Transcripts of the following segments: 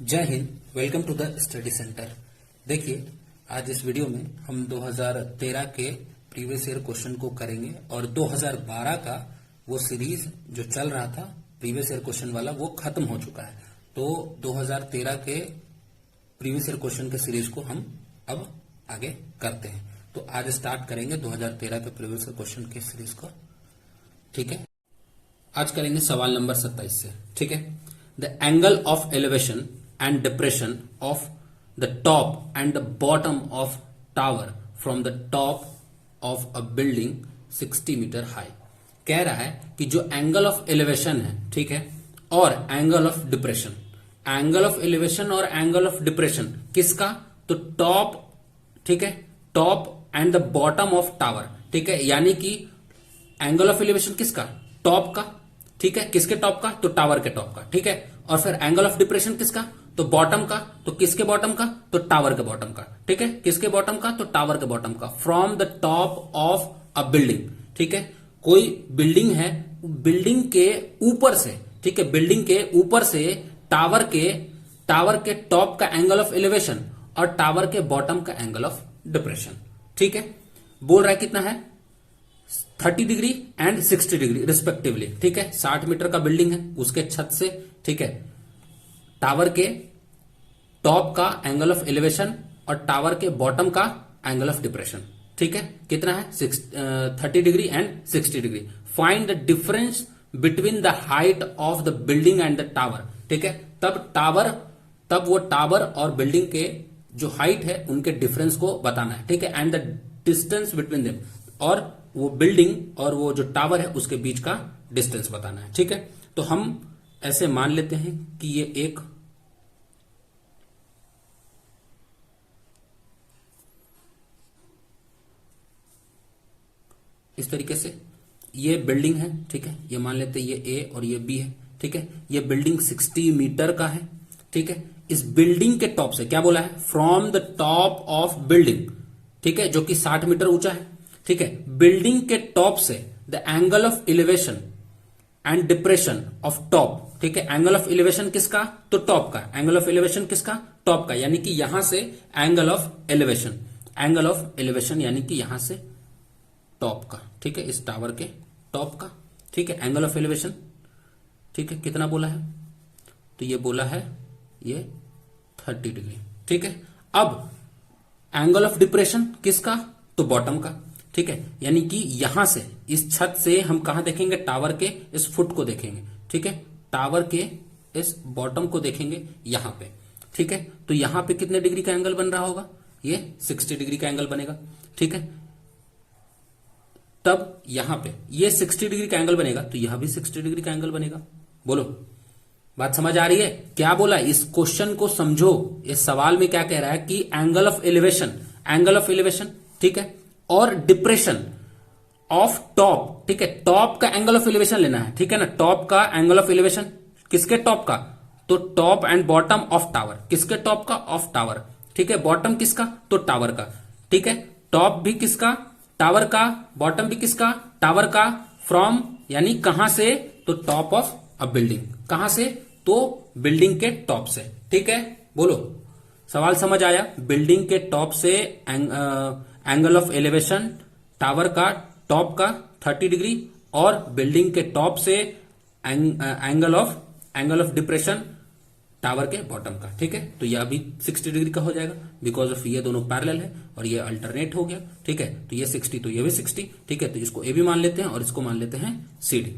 जय Hind. Welcome to the study centre. देखिए, आज इस वीडियो में हम 2013 के प्रीवियस ईयर क्वेश्चन को करेंगे और 2012 का वो सीरीज जो चल रहा था प्रीवियस ईयर क्वेश्चन वाला वो खत्म हो चुका है। तो 2013 के प्रीवियस ईयर क्वेश्चन के सीरीज को हम अब आगे करते हैं। तो आज स्टार्ट करेंगे 2013 के प्रीवियस ईयर क्वेश्चन के सीरीज को। ठीक है, आज करेंगे सवाल नंबर 27 से। ठीक है, the angle of elevation and depression of the top and the bottom of tower from the top of a building 60 metre high. कह रहा है कि जो एंगल ऑफ एलिवेशन है, ठीक है, और angle of depression, angle of elevation और एंगल ऑफ डिप्रेशन किसका? तो टॉप, ठीक है, top and the bottom of tower. ठीक है, यानी कि एंगल ऑफ एलिवेशन किसका? टॉप का। ठीक है, किसके टॉप का? तो टावर के टॉप का। ठीक है, और फिर एंगल ऑफ डिप्रेशन किसका? तो बॉटम का। तो किसके बॉटम का? तो टावर के बॉटम का। ठीक है, किसके बॉटम का? तो टावर के बॉटम का। From the top of a building. ठीक है, कोई बिल्डिंग है, बिल्डिंग के ऊपर से, ठीक है, बिल्डिंग के ऊपर से टावर के टॉप का एंगल ऑफ एलिवेशन और टावर के बॉटम का एंगल ऑफ डिप्रेशन। ठीक है, बोल रहा है कितना है? 30 डिग्री एंड 60 डिग्री रिस्पेक्टिवली। ठीक है, 60 मीटर का बिल्डिंग है, उसके छत से, ठीक है, टावर के टॉप का एंगल ऑफ एलिवेशन और टावर के बॉटम का एंगल ऑफ डिप्रेशन। ठीक है, कितना है? 30 degree and 60 degree. Find the difference between the height of the building and the tower. ठीक है, तब वो टावर और बिल्डिंग के जो हाइट है उनके डिफरेंस को बताना है। ठीक है, and the distance between them, और वो बिल्डिंग और वो जो टावर है उसके बीच का डिस्टेंस बताना है। ठीक है, तो हम ऐसे मान लेते हैं कि ये एक इस तरीके से ये बिल्डिंग है। ठीक है, ये मान लेते हैं ये ए और ये बी है। ठीक है, ये बिल्डिंग 60 मीटर का है। ठीक है, इस बिल्डिंग के टॉप से क्या बोला है? From the top of building, ठीक है, जो कि 60 मीटर ऊंचा है। ठीक है, बिल्डिंग के टॉप से the angle of elevation and depression of top. ठीक है, एंगल ऑफ एलिवेशन किसका? तो टॉप का। एंगल ऑफ एलिवेशन किसका? टॉप का, यानी कि यहां से angle of elevation, angle of elevation यानी कि यहां से टॉप का। ठीक है, इस टावर के टॉप का। ठीक है, एंगल ऑफ एलिवेशन, ठीक है, कितना बोला है? तो ये बोला है ये 30 डिग्री। ठीक है, अब एंगल ऑफ डिप्रेशन किसका? तो बॉटम का। ठीक है, यानी कि यहां से, इस छत से हम कहां देखेंगे? टावर के इस फुट को देखेंगे। ठीक है, टावर के इस बॉटम को देखेंगे यहां पे। ठीक है, तो यहां पे कितने डिग्री का एंगल बन रहा होगा? ये 60 डिग्री का एंगल बनेगा। ठीक है, तब यहां पे ये 60 डिग्री का एंगल बनेगा तो यहां भी 60 डिग्री का एंगल बनेगा। बोलो, बात समझ आ रही है? क्या बोला? इस क्वेश्चन को समझो। इस सवाल में क्या कह रहा है कि angle of elevation, angle of elevation, ठीक है, और डिप्रेशन ऑफ टॉप। ठीक है, टॉप का एंगल ऑफ एलिवेशन लेना है। ठीक है ना, टॉप का एंगल ऑफ एलिवेशन किसके टॉप का? तो top and bottom of tower. किसके टॉप का? Of tower. ठीक है, बॉटम किसका? तो टावर का। ठीक है, टॉप भी किसका? टावर का। बॉटम भी किसका? टावर का। फ्रॉम यानी कहां से? तो टॉप ऑफ अ बिल्डिंग। कहां से? तो बिल्डिंग के टॉप से। ठीक है, बोलो, सवाल समझ आया? बिल्डिंग के टॉप से एंगल ऑफ एलिवेशन टावर का टॉप का 30 डिग्री और बिल्डिंग के टॉप से एंगल ऑफ डिप्रेशन टावर के बॉटम का। ठीक है, तो यह भी 60 डिग्री का हो जाएगा बिकॉज ऑफ ये दोनों पैरेलल है और ये अल्टरनेट हो गया। ठीक है, तो ये 60 तो ये भी 60। ठीक है, तो इसको ए भी मान लेते हैं और इसको मान लेते हैं सी डी।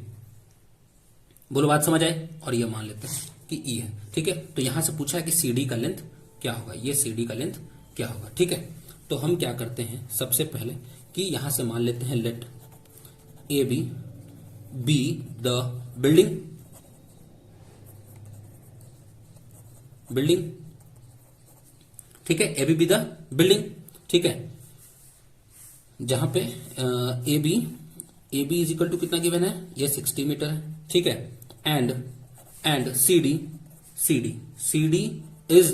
बोलो, बात समझ आए? और ये मान लेते हैं कि ई है। ठीक है, तो यहां से पूछा है कि सी डी का लेंथ क्या होगा, ये सी डी का लेंथ क्या होगा। ठीक है, तो हम क्या करते हैं सबसे पहले कि यहां से मान लेते हैं let A B the building, ठीक है, ए बी द बिल्डिंग। ठीक है, जहां पे A B is equal to कितना गिवन है? ये 60 मीटर है। ठीक है, and C D is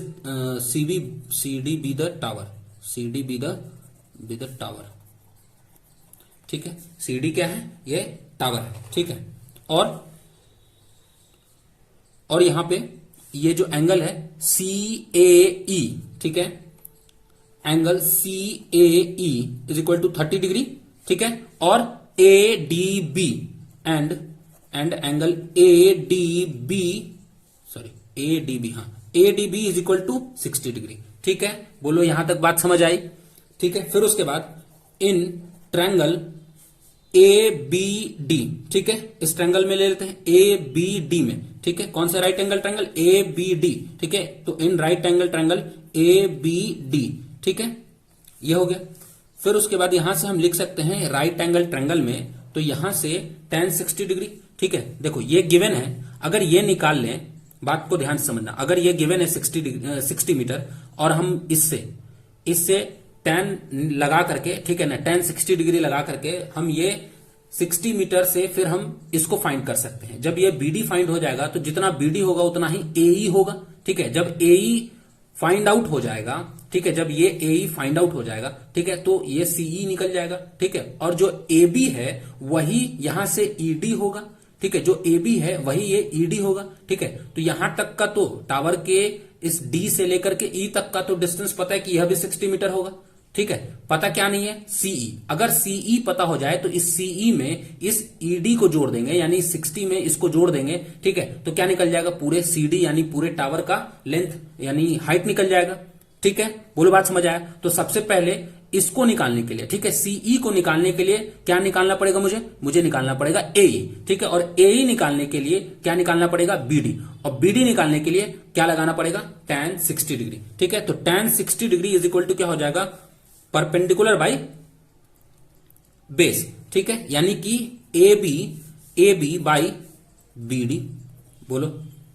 C D be the tower, C D be the tower. ठीक है, सी डी क्या है? ये टावर है। ठीक है, और यहां पे ये जो एंगल है सी ए ई, ठीक है, angle C A E is equal to 30 degree, ठीक है, और A D B and angle A D B, sorry A D B, हाँ A D B is equal to 60 degree, ठीक है। बोलो यहां तक बात समझ आई, ठीक है। फिर उसके बाद in triangle A B D, ठीक है, इस ट्रायंगल में ले लेते हैं ए बी डी में, ठीक है, कौन सा right angle triangle A B D, ठीक है, तो in right angle triangle A B D, ठीक है, ये हो गया। फिर उसके बाद यहां से हम लिख सकते हैं राइट एंगल ट्रायंगल में, तो यहां से tan 60 डिग्री, ठीक है। देखो ये गिवन है, अगर ये निकाल लें, बात को ध्यान से समझना, अगर ये गिवन है 60 मीटर और हम इससे tan लगा करके, ठीक है ना, tan 60 डिग्री लगा करके हम ये 60 मीटर से फिर हम इसको फाइंड कर सकते हैं। जब ये BD फाइंड हो जाएगा तो जितना BD होगा उतना ही AE होगा, ठीक है। जब AE फाइंड आउट हो जाएगा, ठीक है, जब ये AE फाइंड आउट हो जाएगा, ठीक है, तो ये CE निकल जाएगा, ठीक है, और जो AB है वही यहां से ED होगा, ठीक है, जो AB है वही ये ED होगा, ठीक है। तो यहां तक का तो टावर के इस D से लेकर के E तक का तो डिस्टेंस पता है कि यह भी 60 मीटर होगा, ठीक है। पता क्या नहीं है, CE। अगर CE पता हो जाए तो इस CE में इस ED को जोड़ देंगे, यानी 60 में इसको जोड़ देंगे, ठीक है, तो क्या निकल जाएगा, पूरे CD यानी पूरे टावर का लेंथ यानी हाइट निकल जाएगा, ठीक है। बोलो बात समझ आया। तो सबसे पहले इसको निकालने के लिए, ठीक है, CE को निकालने के लिए क्या निकालना पड़ेगा, मुझे निकालना पड़ेगा AE, ठीक है, और AE निकालने के लिए क्या निकालना पड़ेगा, BD, और BD निकालने के लिए क्या लगाना पड़ेगा, tan 60 डिग्री, ठीक है। तो tan 60 degree is equal to क्या हो जाएगा, परपेंडिकुलर बाई बेस, ठीक है, यानी कि AB बाई BD। बोलो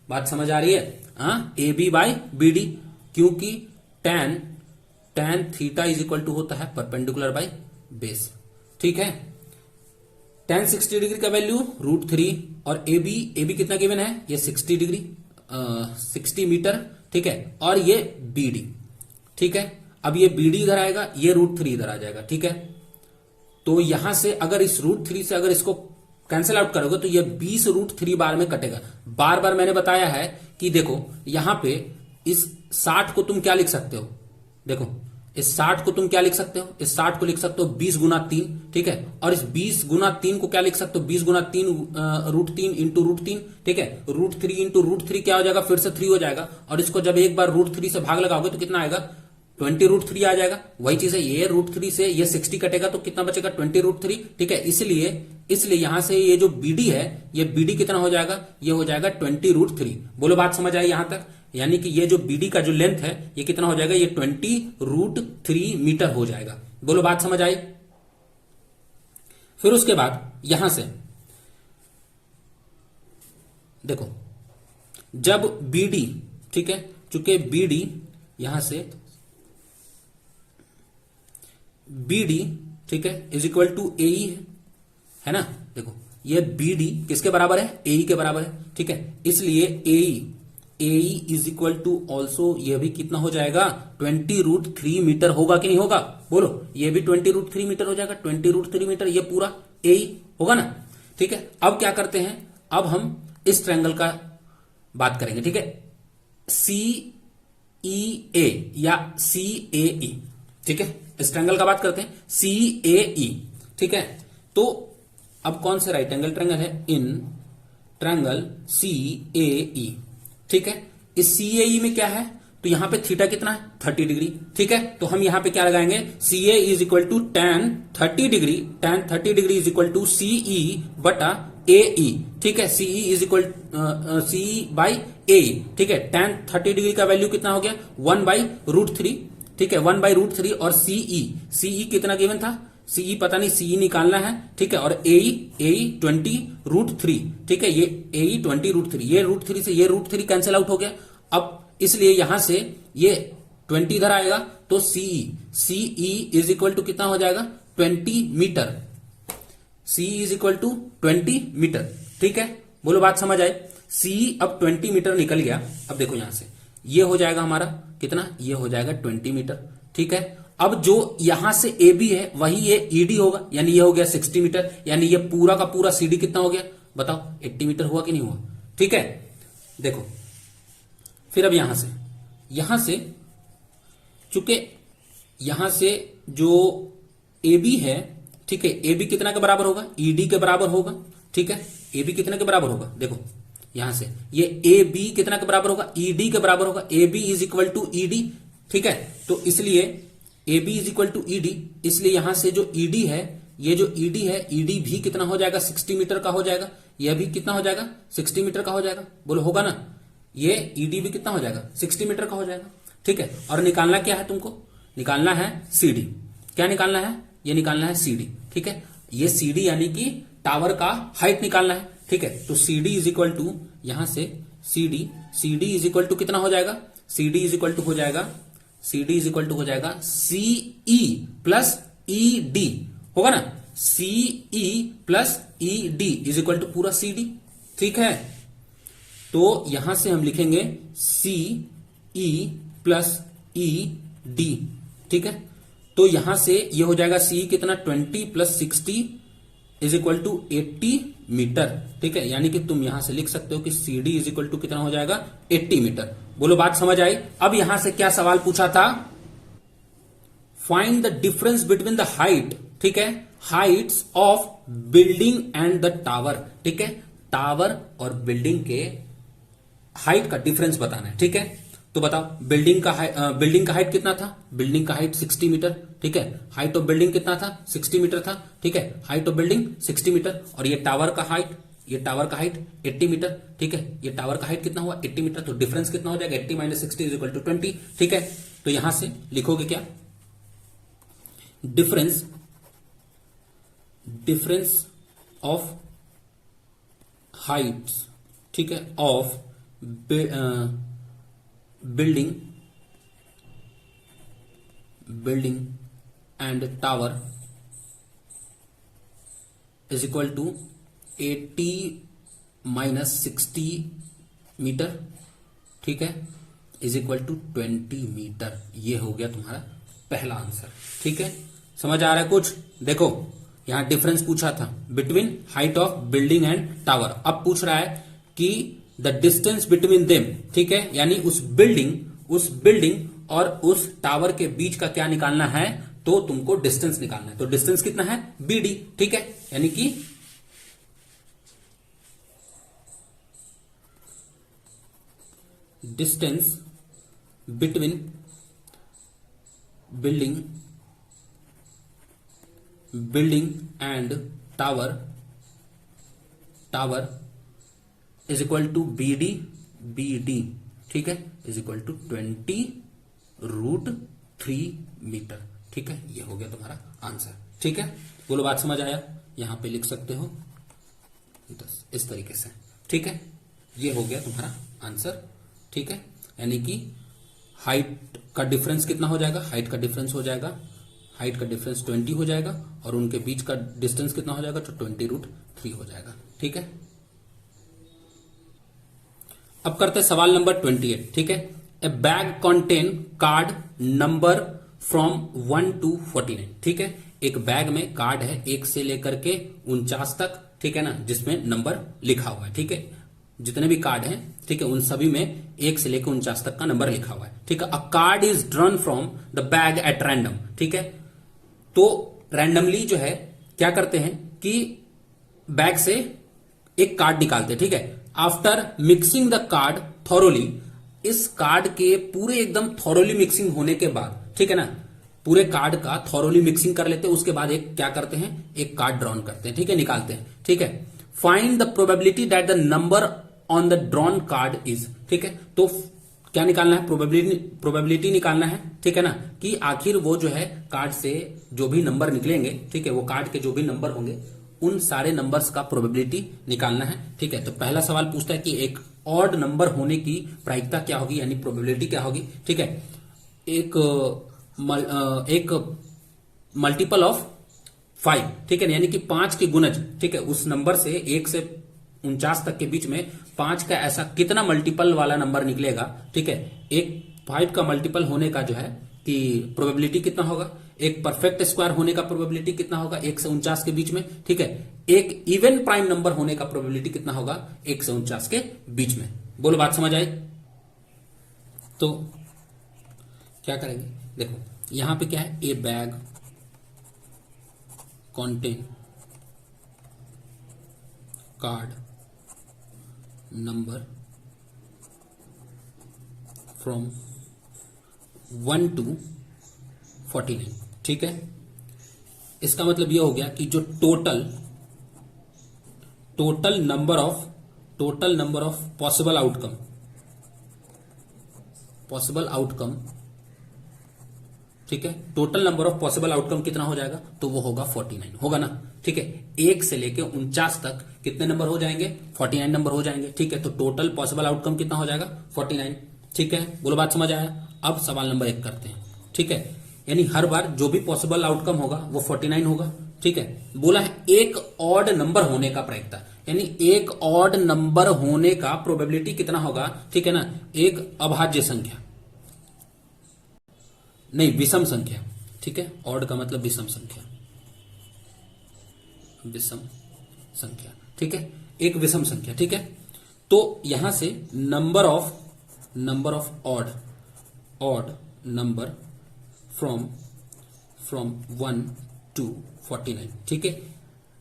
बात समझ आ रही है, हाँ, AB बाई BD, क्योंकि tan theta is equal to होता है परपेंडिकुलर बाई बेस, ठीक है। tan 60 डिग्री का वैल्यू √3 और AB कितना गिवन है, ये 60 डिग्री 60 मीटर, ठीक है, और ये BD, ठीक है। अब ये BD इधर आएगा, ये √3 इधर आ जाएगा, ठीक है। तो यहां से अगर इस √3 से अगर इसको कैंसिल आउट करोगे तो ये 20 √3 बार में कटेगा। बार बार मैंने बताया है कि देखो यहां पे इस 60 को तुम क्या लिख सकते हो, देखो इस 60 को तुम क्या लिख सकते हो, इस 60 को लिख सकते हो 20 गुना 3, ठीक है, और इस 20 गुना 3 को क्या लिख सकते हो, 20 गुना 3 √3 इंटू √3, ठीक है, √3 इंटू √3 क्या हो जाएगा, फिर से 3 हो जाएगा, और इसको जब एक बार √3 से भाग लगाओगे तो कितना आएगा, 20 √3 आ जाएगा। वही चीज है, ये √3 से ये 60 कटेगा तो कितना बचेगा, 20 √3, ठीक है। इसलिए यहां से ये जो BD है, ये BD कितना हो जाएगा, ये हो जाएगा 20 √3। बोलो बात समझ आई यहां तक, यानी कि ये जो BD का जो लेंथ है ये कितना हो जाएगा, ये 20 √3 मीटर हो जाएगा। बोलो बात समझ आई। फिर उसके बाद यहां से देखो, जब BD, ठीक है, चूंकि BD यहां से BD, ठीक है, इज इक्वल टू AE है ना। देखो ये BD किसके बराबर है, AE के बराबर है, ठीक है, इसलिए AE is equal to also ये भी कितना हो जाएगा, 20 √3 मीटर होगा कि नहीं होगा, बोलो, ये भी 20 √3 मीटर हो जाएगा, 20 √3 मीटर, ये पूरा AE होगा ना, ठीक है। अब क्या करते हैं, अब हम इस ट्रायंगल का बात करेंगे, ठीक है, CEA या CAE, ठीक है, इस ट्रायंगल का बात करते हैं CAE, ठीक है। तो अब कौन से राइट एंगल ट्रायंगल है, इन ट्रायंगल CAE, ठीक है। इस CAE में क्या है, तो यहां पे थीटा कितना है, 30 डिग्री, ठीक है। तो हम यहां पे क्या लगाएंगे, CA is equal to tan 30 degree, tan 30 degree is equal to CE बटा AE, ठीक है, CE is equal CE by AE, ठीक है। tan 30 डिग्री का वैल्यू कितना हो गया, 1/√3, ठीक है, 1/√3, और CE कितना गिवन था, CE पता नहीं, CE निकालना है, ठीक है, और AE 20 √3, ठीक है, ये AE 20 √3, ये √3 से ये √3 कैंसिल आउट हो गया। अब इसलिए यहां से ये 20 इधर आएगा, तो CE इज इक्वल टू कितना हो जाएगा, 20 metre, CE is equal to 20 metre, ठीक है। बोलो बात समझ आए। CE अब 20 मीटर निकल गया। अब देखो यहां से ये हो जाएगा हमारा कितना, ये हो जाएगा 20 मीटर, ठीक है। अब जो यहां से AB है वही ये ED होगा, यानी ये हो गया 60 मीटर, यानी ये पूरा का पूरा CD कितना हो गया, बताओ 80 मीटर हुआ कि नहीं हुआ, ठीक है। देखो फिर अब यहां से चूंकि यहां से जो ए बी है, ठीक है, ए बी कितना के बराबर होगा, ई डी के बराबर होगा, ठीक है, ए बी कितना के बराबर होगा, देखो यहां से ये ए बी कितना के बराबर होगा, ई डी के बराबर होगा, A B is equal to E D, ठीक है, तो इसलिए A B is equal to E D, इसलिए यहां से जो ई डी है, ये जो ई डी है, ई डी भी कितना हो जाएगा, 60 मीटर का हो जाएगा, यह भी कितना हो जाएगा, 60 मीटर का हो जाएगा, बोलो होगा ना, ये ई डी भी कितना हो जाएगा, 60 मीटर का हो जाएगा, ठीक है। और निकालना क्या है तुमको, निकालना है सी डी, क्या निकालना है, ये निकालना है सी डी, ठीक है, ये सी डी यानी कि टावर का हाइट निकालना है, ठीक है, तो C D is equal to, यहां से C D is equal to कितना हो जाएगा, C D is equal to हो जाएगा, C D is equal to हो जाएगा C E plus E D, होगा ना, C E plus E D is equal to पूरा सी डी, ठीक है। तो यहां से हम लिखेंगे सी ई प्लस ई डी, ठीक है, तो यहां से ये हो जाएगा सी कितना 20 plus 60 is equal to 80 metre, ठीक है, यानी कि तुम यहां से लिख सकते हो कि C D is equal to कितना हो जाएगा 80 मीटर। बोलो बात समझ आई। अब यहां से क्या सवाल पूछा था, find the difference between the height, ठीक है, Heights of building and the tower, ठीक है, टावर और बिल्डिंग के हाइट का डिफरेंस बताना है, ठीक है। तो बताओ बिल्डिंग का हाइट कितना था, बिल्डिंग का हाइट 60 मीटर, ठीक है, हाइट ऑफ बिल्डिंग कितना था 60 मीटर था, ठीक है, हाइट ऑफ बिल्डिंग 60 मीटर, और ये टावर का हाइट 80 मीटर, ठीक है, ये टावर का हाइट कितना हुआ 80 मीटर, तो डिफरेंस कितना हो जाएगा 80 माइनस 60 इज इक्वल टू 20, ठीक है। तो यहां से लिखोगे क्या, डिफरेंस ऑफ हाइट्स, ठीक है, of building and tower is equal to 80 minus 60 metre, ठीक है, इज इक्वल टू 20 मीटर। ये हो गया तुम्हारा पहला आंसर, ठीक है। समझ आ रहा है कुछ, देखो यहां डिफरेंस पूछा था between height of building and tower, अब पूछ रहा है कि द डिस्टेंस बिटवीन देम, ठीक है, यानी उस बिल्डिंग और उस टावर के बीच का क्या निकालना है, तो तुमको डिस्टेंस निकालना है, तो डिस्टेंस कितना है बीडी, ठीक है, यानी कि distance between building and tower is equal to B D, ठीक है, इज इक्वल टू 20√3 मीटर, ठीक है, ये हो गया तुम्हारा आंसर, ठीक है। बोलो बात समझ आया, यहां पे लिख सकते हो इस तरीके से, ठीक है, ये हो गया तुम्हारा आंसर, ठीक है, यानी कि हाइट का डिफरेंस कितना हो जाएगा, हाइट का डिफरेंस 20 हो जाएगा, और उनके बीच का डिस्टेंस कितना हो जाएगा, तो 20√3 हो जाएगा, ठीक है। अब करते हैं सवाल नंबर 28, ठीक है। ए bag contain card number from 1 to 49, ठीक है, एक बैग में कार्ड है 1 से लेकर के 49 तक, ठीक है ना, जिसमें नंबर लिखा हुआ है, ठीक है, जितने भी कार्ड हैं, ठीक है, उन सभी में 1 से लेकर 49 तक का नंबर लिखा हुआ है, ठीक है। अ card is drawn from the bag at random, ठीक है, तो रैंडमली जो है क्या करते हैं कि बैग से एक कार्ड निकालते हैं, ठीक है। After mixing the card thoroughly, इस कार्ड के पूरे एकदम थॉरोली मिक्सिंग होने के बाद, ठीक है ना, पूरे कार्ड का थॉरोली मिक्सिंग कर लेते हैं, उसके बाद एक क्या करते हैं, एक कार्ड ड्रॉन करते हैं, ठीक है, निकालते हैं, ठीक है। Find the probability that the number on the drawn card is, ठीक है, तो क्या निकालना है, प्रोबेबिलिटी निकालना है, ठीक है ना, कि आखिर वो जो है कार्ड से जो भी नंबर निकलेंगे, ठीक है, वो कार्ड के जो भी नंबर होंगे उन सारे नंबर्स का प्रोबेबिलिटी निकालना है, ठीक है। तो पहला सवाल पूछता है कि एक ऑड नंबर होने की प्रायिकता क्या होगी, यानी प्रोबेबिलिटी क्या होगी, ठीक है, एक मल्टीपल ऑफ 5, ठीक है, यानी कि 5 के गुणज, ठीक है, उस नंबर से 1 से 49 तक के बीच में 5 का ऐसा कितना मल्टीपल वाला नंबर निकलेगा, ठीक है, एक 5 का मल्टीपल होने का जो है कि प्रोबेबिलिटी कितना होगा, एक परफेक्ट स्क्वायर होने का प्रोबेबिलिटी कितना होगा 1 से 49 के बीच में, ठीक है, एक इवन प्राइम नंबर होने का प्रोबेबिलिटी कितना होगा 1 से 49 के बीच में। बोलो बात समझ आई। तो क्या करेंगे, देखो यहां पे क्या है, ए bag contain card number from 1 to 49। ठीक है, इसका मतलब यह हो गया कि जो total number of possible outcome, ठीक है, total number of possible outcome कितना हो जाएगा, तो वो होगा 49, होगा ना। ठीक है, 1 से लेके 49 तक कितने नंबर हो जाएंगे, 49 नंबर हो जाएंगे। ठीक है, तो टोटल पॉसिबल आउटकम कितना हो जाएगा, 49। ठीक है, बोलो बात समझ आया। अब सवाल नंबर 1 करते हैं। ठीक है, यानी हर बार जो भी पॉसिबल आउटकम होगा वो 49 होगा। ठीक है, बोला है एक ऑड नंबर होने का प्रायिकता, यानी एक ऑड नंबर होने का प्रोबेबिलिटी कितना होगा। ठीक है ना, एक अभाज्य संख्या, नहीं विषम संख्या। ठीक है, ऑड का मतलब विषम संख्या, ठीक है, एक विषम संख्या। ठीक है, तो यहां से number of odd number from 1 to 49। ठीक है,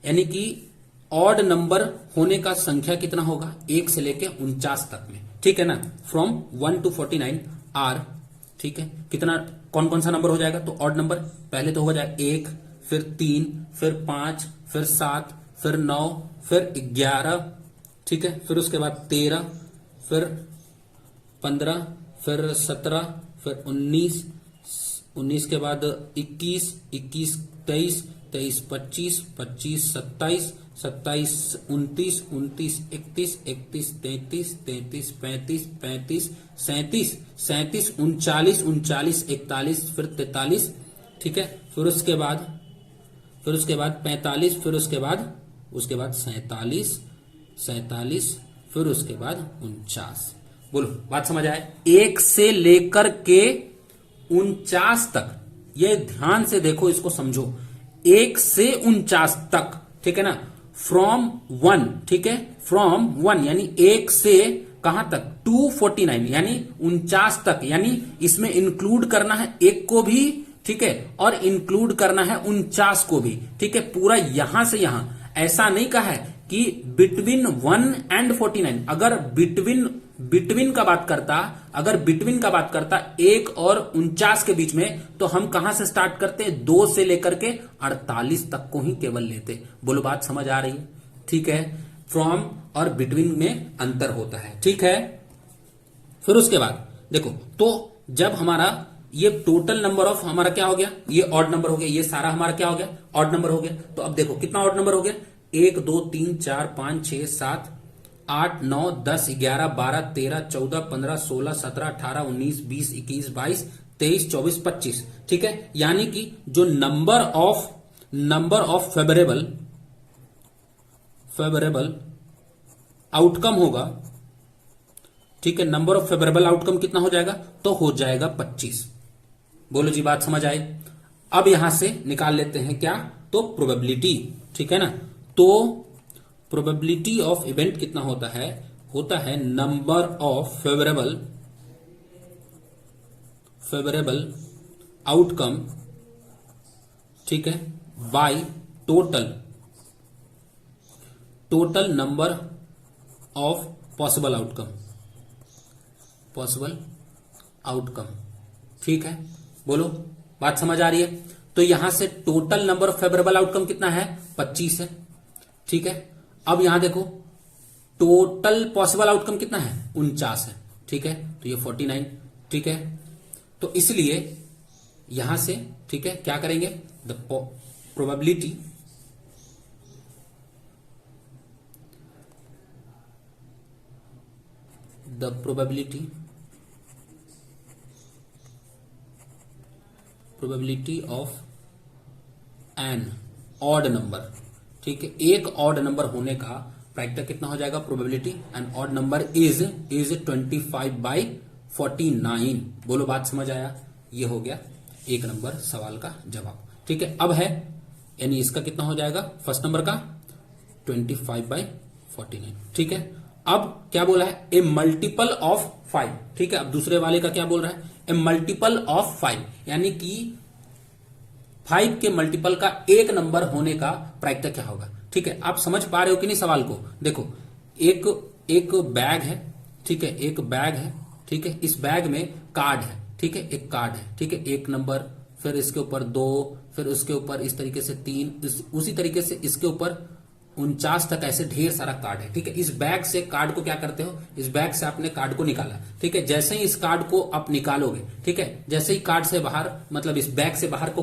यानी कि ऑड नंबर होने का संख्या कितना होगा, 1 से लेके 49 तक में। ठीक है ना, फ्रॉम 1 to 49 आर। ठीक है, कितना कौन कौन सा नंबर हो जाएगा, तो ऑड नंबर पहले तो हो जाएगा 1, फिर 3, फिर 5, फिर 7, फिर 9, फिर 11। ठीक है, फिर उसके बाद 13, फिर 15, फिर 17, फिर 19 के बाद 21, 23, 25, 27, 29, 31, 33, 35, 37, 39, 41, फिर 43। ठीक है, फिर उसके बाद 45, फिर उसके बाद 47, फिर उसके बाद 49। बोलो बात समझ आए। 1 से लेकर के 49 तक, ये ध्यान से देखो, इसको समझो। 1 से 49 तक, ठीक है ना, फ्रॉम 1। ठीक है, फ्रॉम 1 यानी 1 से कहां तक, 249 यानी 49 तक, यानी इसमें इंक्लूड करना है 1 को भी। ठीक है, और इंक्लूड करना है 49 को भी। ठीक है, पूरा यहां से यहां, ऐसा नहीं कहा है कि बिटवीन 1 and 49। अगर बिटवीन का बात करता 1 और 49 के बीच में, तो हम कहां से स्टार्ट करते हैं, 2 से लेकर के 48 तक को ही केवल लेते। बोलो बात समझ आ रही है। ठीक है, फ्रॉम और बिटवीन में अंतर होता है। ठीक है, फिर उसके बाद देखो, तो जब हमारा ये टोटल नंबर ऑफ हमारा क्या हो गया, ये ऑड नंबर हो गया, ये सारा हमारा क्या हो गया, ऑड नंबर हो गया। तो अब देखो कितना ऑड नंबर हो गया, 1 2 3 4 5 6 7 8 9 10 11 12 13 14 15 16 17 18 19 20 21 22 23 24 25। ठीक है, यानी कि जो नंबर ऑफ फेवरेबल आउटकम होगा, ठीक है, नंबर ऑफ फेवरेबल आउटकम कितना हो जाएगा, तो हो जाएगा 25। बोलो जी बात समझ आई। अब यहां से निकाल लेते हैं क्या, तो प्रोबेबिलिटी। ठीक है ना, तो प्रोबेबिलिटी ऑफ इवेंट कितना होता है नंबर ऑफ फेवरेबल आउटकम, ठीक है, by total number of possible outcome. ठीक है, बोलो बात समझ आ रही है। तो यहां से total number of favourable outcome कितना है, 25 है। ठीक है, अब यहां देखो टोटल पॉसिबल आउटकम कितना है, 49 है। ठीक है, तो ये 49। ठीक है, तो इसलिए यहां से, ठीक है, क्या करेंगे, the probability of an odd number. ठीक है, एक ऑड नंबर होने का प्रायिकता कितना हो जाएगा, probability an odd number is 25/49। बोलो बात समझ आया। ये हो गया 1 नंबर सवाल का जवाब। ठीक है, अब है यानी इसका कितना हो जाएगा, फर्स्ट नंबर का 25/49। ठीक है, अब क्या बोला है, ए मल्टीपल ऑफ 5, ठीक है। अब दूसरे वाले का क्या बोल रहा है, ए मल्टीपल ऑफ 5, यानी कि 5 के मल्टीपल का एक नंबर होने का प्रायिकता क्या होगा, ठीक है। आप समझ पा रहे हो कि नहीं सवाल को? देखो, एक बैग है, ठीक है, एक बैग है, ठीक है। इस बैग में कार्ड है, ठीक है, एक कार्ड है, ठीक है, एक नंबर, फिर इसके ऊपर 2, फिर उसके ऊपर इस तरीके से 3, उसी तरीके से इसके ऊपर 49 तक ऐसे ढेर सारा कार्ड है, ठीक है। इस बैग से कार्ड को क्या करते हो, इस बैग से आपने कार्ड को निकाला, ठीक है। जैसे ही इस कार्ड को आप निकालोगे, ठीक है, जैसे ही कार्ड से बाहर, मतलब इस बैग से बाहर को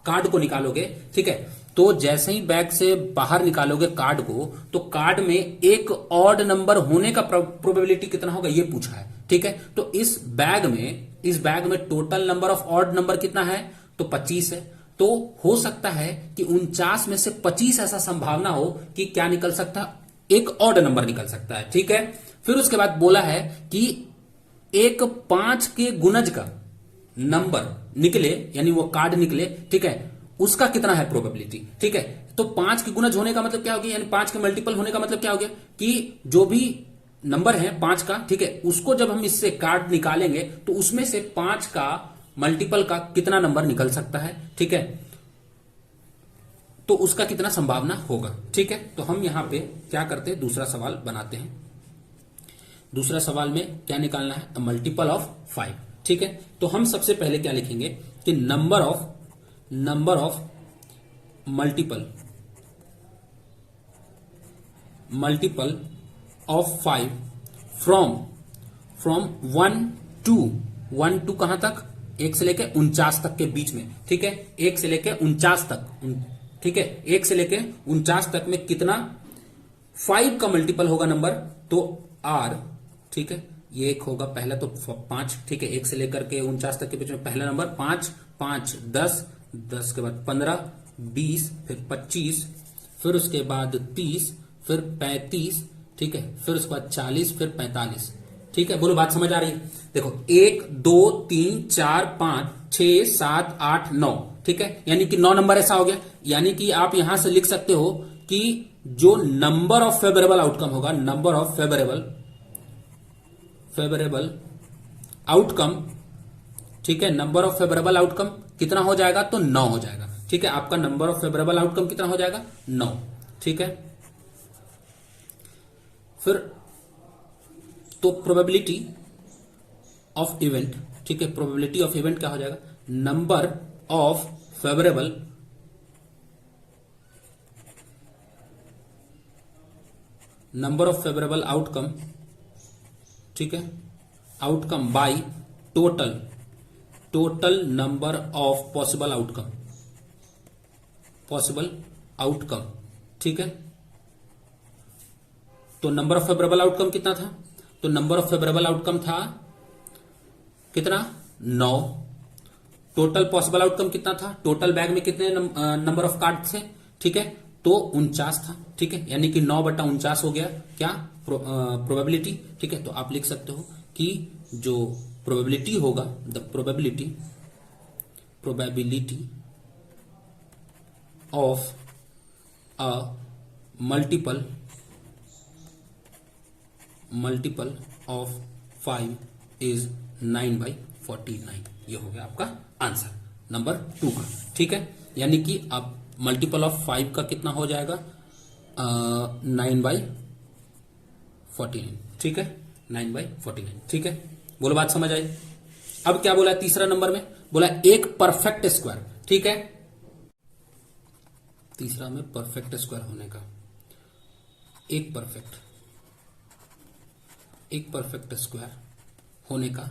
कार्ड को निकालोगे, ठीक है, तो जैसे ही बैग से बाहर निकालोगे कार्ड को, तो कार्ड में एक ऑड नंबर होने का प्रोबेबिलिटी कितना होगा, ये पूछा है, ठीक है। तो इस बैग में total number of odd number कितना है, तो 25 है। तो हो सकता है कि 49 में से 25 ऐसा संभावना हो कि क्या निकल सकता है, एक ऑड नंबर निकल सकता है, ठीक है। फिर उसके बाद बोला है कि एक 5 के गुणज का नंबर निकले, यानी वो कार्ड निकले, ठीक है, उसका कितना है प्रोबेबिलिटी, ठीक है। तो 5 के गुणज होने का मतलब क्या हो गया, यानी 5 के मल्टीपल होने का मतलब क्या हो गया कि जो भी नंबर है 5 का, ठीक है, उसको जब हम इससे कार्ड निकालेंगे तो उसमें से 5 का मल्टीपल का कितना नंबर निकल सकता है, ठीक है, तो उसका कितना संभावना होगा, ठीक है। तो हम यहां पे क्या करते हैं, दूसरा सवाल बनाते हैं। दूसरा सवाल में क्या निकालना है, मल्टीपल ऑफ 5, ठीक है। तो हम सबसे पहले क्या लिखेंगे कि number of multiple of 5 from 1 to कहां तक, 1 से लेके 49 तक के बीच में, ठीक है, 1 से लेके 49 तक, ठीक है, 1 से लेके 49 तक में कितना 5 का मल्टीपल होगा नंबर, तो R, ठीक है, ये एक होगा पहला, तो 5, ठीक है, 1 से लेकर के 49 तक के बीच में पहला नंबर 5, 5 10, 10 के बाद 15, 20, फिर 25, फिर उसके बाद 30, फिर 35, ठीक है, फिर उसके बाद 40, फिर 45, ठीक है। बोलो, बात समझ आ रही है? देखो, 1 2 3 4 5 6 7 8 9, ठीक है, यानी कि 9 नंबर ऐसा हो गया। यानी कि आप यहां से लिख सकते हो कि जो नंबर ऑफ फेवरेबल आउटकम होगा, नंबर ऑफ फेवरेबल आउटकम, ठीक है, नंबर ऑफ फेवरेबल आउटकम कितना हो जाएगा, तो 9 हो जाएगा, ठीक है। आपका नंबर ऑफ फेवरेबल आउटकम कितना हो जाएगा, 9, ठीक है। फिर तो प्रोबेबिलिटी ऑफ इवेंट, ठीक है, प्रोबेबिलिटी ऑफ इवेंट क्या हो जाएगा, नंबर ऑफ फेवरेबल आउटकम, ठीक है, outcome by total number of possible outcome, ठीक है। तो नंबर ऑफ फेवरेबल आउटकम कितना था, तो नंबर ऑफ फेवरेबल आउटकम था कितना, 9। टोटल पॉसिबल आउटकम कितना था, टोटल बैग में कितने नंबर ऑफ कार्ड थे, ठीक है, तो 49 था, ठीक है, यानी कि 9/49 हो गया क्या, प्रोबेबिलिटी, ठीक है। तो आप लिख सकते हो कि जो प्रोबेबिलिटी होगा, the probability of a multiple of 5 is 9/49, ये हो गया आपका आंसर नंबर 2 का, ठीक है। यानी कि अब मल्टीपल ऑफ 5 का कितना हो जाएगा, 9/49, ठीक है, 9/49, ठीक है। बोलो, बात समझ आई? अब क्या बोला तीसरा नंबर में, बोला एक परफेक्ट स्क्वायर, ठीक है, तीसरा में परफेक्ट स्क्वायर होने का, एक परफेक्ट स्क्वायर होने का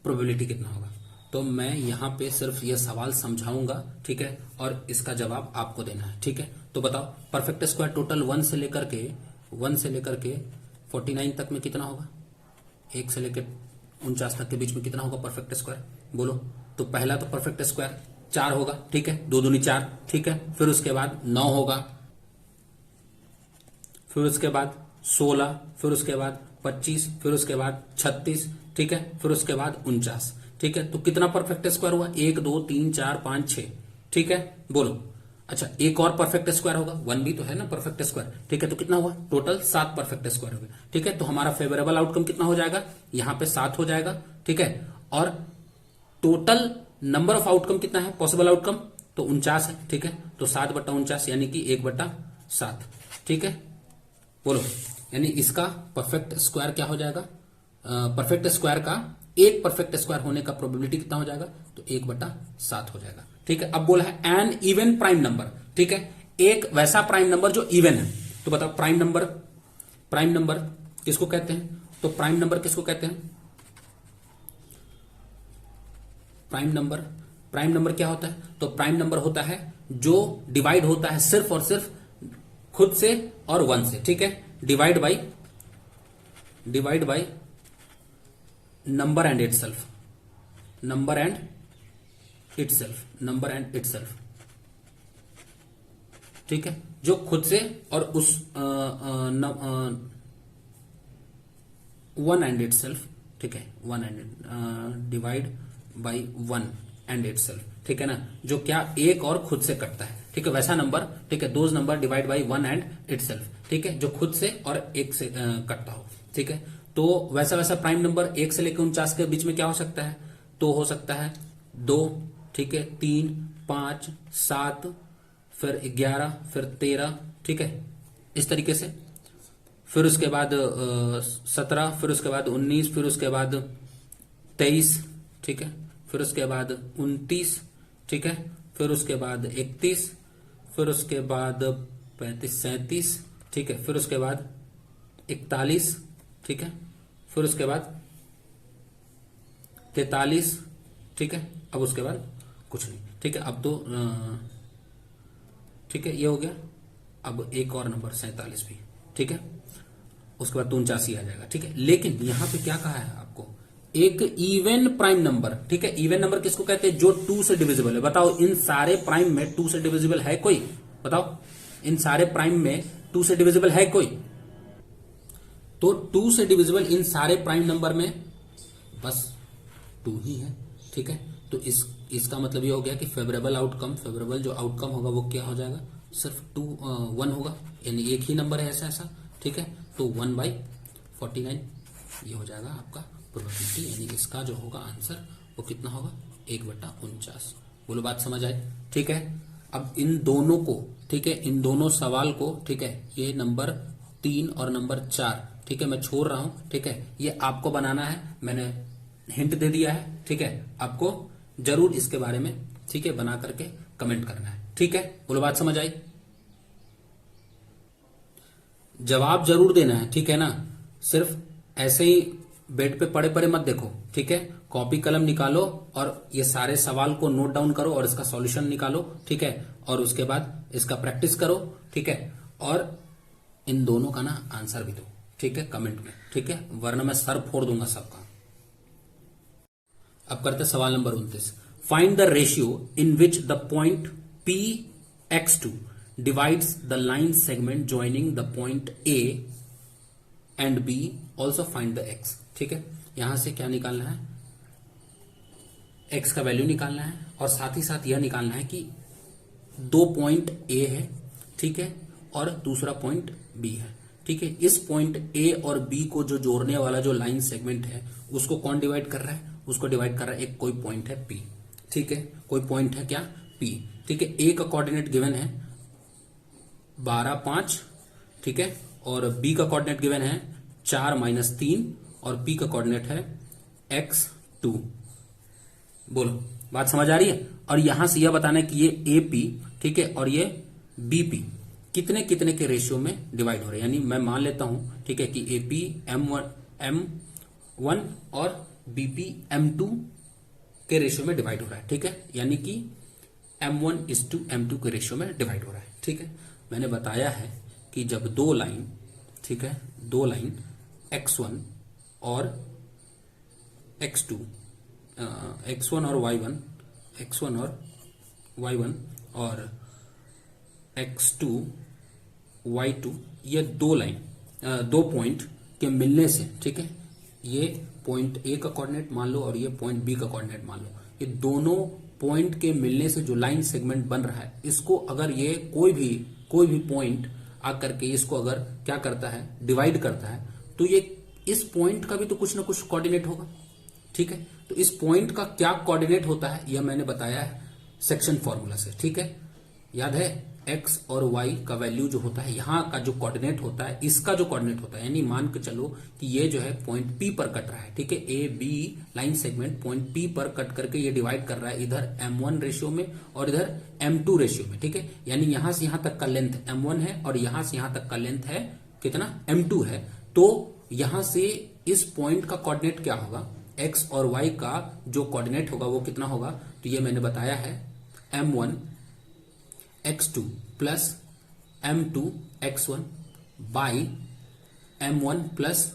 प्रोबेबिलिटी कितना होगा। तो मैं यहां पे सिर्फ यह सवाल समझाऊंगा, ठीक है, और इसका जवाब आपको देना है, ठीक है। तो बताओ, परफेक्ट स्क्वायर टोटल 1 से लेकर के 49 तक में कितना होगा, 1 से लेकर 49 तक के बीच में कितना होगा परफेक्ट स्क्वायर, बोलो। तो पहला तो परफेक्ट स्क्वायर 4 होगा, ठीक है, 2 दूनी 4, ठीक है, फिर उसके बाद 9 होगा, फिर उसके बाद 16, फिर उसके बाद 25, फिर उसके बाद 36, ठीक है, फिर उसके बाद 49, ठीक है। तो कितना परफेक्ट स्क्वायर हुआ, 1 2 3 4 5 6, ठीक है। बोलो, अच्छा, एक और परफेक्ट स्क्वायर होगा, 1 भी तो है ना परफेक्ट स्क्वायर, ठीक है। तो कितना हुआ टोटल 7 परफेक्ट स्क्वायर हो गए, ठीक है। तो हमारा फेवरेबल आउटकम कितना हो जाएगा, यहां पे 7 हो जाएगा, ठीक है। और टोटल नंबर ऑफ आउटकम कितना है, पॉसिबल आउटकम तो 49 है, ठीक है। तो 7/49 यानी कि 1/7, ठीक है। बोलो, यानी इसका परफेक्ट स्क्वायर क्या हो जाएगा, परफेक्ट स्क्वायर का एक परफेक्ट स्क्वायर होने का प्रोबेबिलिटी कितना हो जाएगा, तो 1/7 हो जाएगा, ठीक है। अब बोला है एन इवन प्राइम नंबर, ठीक है, एक वैसा प्राइम नंबर जो इवन है। तो बताओ प्राइम नंबर किसको कहते हैं, तो प्राइम नंबर किसको कहते हैं, प्राइम नंबर क्या होता है, तो प्राइम नंबर होता है जो डिवाइड होता है सिर्फ और सिर्फ खुद से और 1 से, ठीक है। Divide by number and itself, number and itself, ठीक है। जो खुद से और उस 1 एंड इटसेल्फ, ठीक है, 1 and divide by 1 and itself, ठीक है ना, जो क्या एक और खुद से कटता है, ठीक है, वैसा नंबर, ठीक है, those number divide by 1 and itself, ठीक है, जो खुद से और एक से कटता हो, ठीक है। तो वैसा प्राइम नंबर 1 से लेकर 49 के बीच में क्या हो सकता है, तो हो सकता है 2, ठीक है, 3, 5, 7, फिर 11, फिर 13, ठीक है, इस तरीके से। फिर उसके बाद 17, फिर उसके बाद 19, फिर उसके बाद 23, ठीक है, फिर उसके बाद 29, ठीक है, फिर उसके बाद 31, फिर उसके बाद 35, 37, ठीक है, फिर उसके बाद 41, ठीक है, फिर उसके बाद 43, ठीक है। अब उसके बाद कुछ नहीं, ठीक है। अब तो ठीक है, ये हो गया। अब एक और नंबर 47 भी, ठीक है, उसके बाद 49 आ जाएगा, ठीक है। लेकिन यहां पे क्या कहा है आपको, एक इवन प्राइम नंबर, ठीक है। इवन नंबर किसको कहते हैं, जो 2 से डिविजिबल है। बताओ इन सारे प्राइम में 2 से डिविजिबल है कोई, बताओ इन सारे प्राइम में 2 से डिविजिबल है कोई, तो 2 से डिविजिबल इन सारे प्राइम नंबर में बस 2 ही है, ठीक है। तो इसका मतलब ये हो गया कि फेवरेबल जो आउटकम होगा वो क्या हो जाएगा, सिर्फ 1 होगा, यानी एक ही नंबर है ऐसा, ठीक है। तो 1/49 ये हो जाएगा आपका प्रोबेबिलिटी, यानी इसका जो होगा आंसर वो कितना होगा, 1/49। बोलो बात समझ आए, ठीक है। अब इन दोनों को, ठीक है, इन दोनों सवाल को, ठीक है, ये नंबर 3 और नंबर 4, ठीक है, मैं छोड़ रहा हूं, ठीक है, ये आपको बनाना है, मैंने हिंट दे दिया है, ठीक है। आपको जरूर इसके बारे में, ठीक है, बना करके कमेंट करना है, ठीक है। बोलो बात समझ आई, जवाब जरूर देना है, ठीक है ना, सिर्फ ऐसे ही बेड पे पड़े पड़े मत देखो, ठीक है। कॉपी कलम निकालो और ये सारे सवाल को नोट डाउन करो और इसका सॉल्यूशन निकालो, ठीक है, और उसके बाद इसका प्रैक्टिस करो, ठीक है। और इन दोनों का ना आंसर भी दो, ठीक है, कमेंट में, ठीक है, वरना मैं सर फोड़ दूंगा सबका। अब करते सवाल number 29। Find the ratio in which the point Px2 divides the line segment joining the point A and B. Also find the x, ठीक है। यहां से क्या निकालना है, x का वैल्यू निकालना है और साथ ही साथ यह निकालना है कि 2 पॉइंट A है, ठीक है, और दूसरा पॉइंट B है, ठीक है। इस पॉइंट A और B को जो जोड़ने वाला जो लाइन सेगमेंट है उसको कौन डिवाइड कर रहा है, उसको डिवाइड कर रहा है एक कोई पॉइंट है P, ठीक है, कोई पॉइंट है क्या, P, ठीक है। A का कोऑर्डिनेट गिवन है 12, 5, ठीक है, और B का कोऑर्डिनेट गिवन है 4 - 3 और P का कोऑर्डिनेट है x2। बोलो बात समझ आ रही है। और यहां से यह बताना है कि ये AP, ठीक है, और ये BP कितने कितने के रेशियो में डिवाइड हो रहे हैं, यानी मैं मान लेता हूं, ठीक है, कि AP M1 और BP M2 के रेशियो में डिवाइड हो रहा है, ठीक है, यानी कि M1:M2 के रेशियो में डिवाइड हो रहा है, ठीक है। मैंने बताया है कि जब दो लाइन, ठीक है, दो लाइन x1 और x2, x1 और y1 और x2 y2, ये दो लाइन, दो पॉइंट के मिलने से, ठीक है, ये पॉइंट A का कोऑर्डिनेट मान लो और ये पॉइंट B का कोऑर्डिनेट मान लो, ये दोनों पॉइंट के मिलने से जो लाइन सेगमेंट बन रहा है, इसको अगर ये कोई भी पॉइंट आकर के इसको अगर क्या करता है, डिवाइड करता है, तो ये इस पॉइंट का भी तो कुछ ना कुछ कोऑर्डिनेट होगा। ठीक है, तो इस पॉइंट का क्या कोऑर्डिनेट होता है यह मैंने बताया है सेक्शन फॉर्मूला से। ठीक है, याद है, एक्स और वाई का वैल्यू जो होता है, यहां का जो कोऑर्डिनेट होता है, इसका जो कोऑर्डिनेट होता है, यानी मान के चलो कि ये जो है पॉइंट पी पर कट रहा है। ठीक है, A B line segment point P पर कट करके ये डिवाइड कर रहा है, इधर m1 रेशियो में और इधर m2 रेशियो में। ठीक है, यानी यहां से यहां तक का लेंथ m1 है और यहां से यहां तक का लेंथ है कितना, m2 है। तो यहां से इस पॉइंट का कोऑर्डिनेट क्या होगा, एक्स और वाई का जो कोऑर्डिनेट होगा वो कितना होगा, तो ये मैंने बताया है m1 x2 plus m2 x1 by m1 plus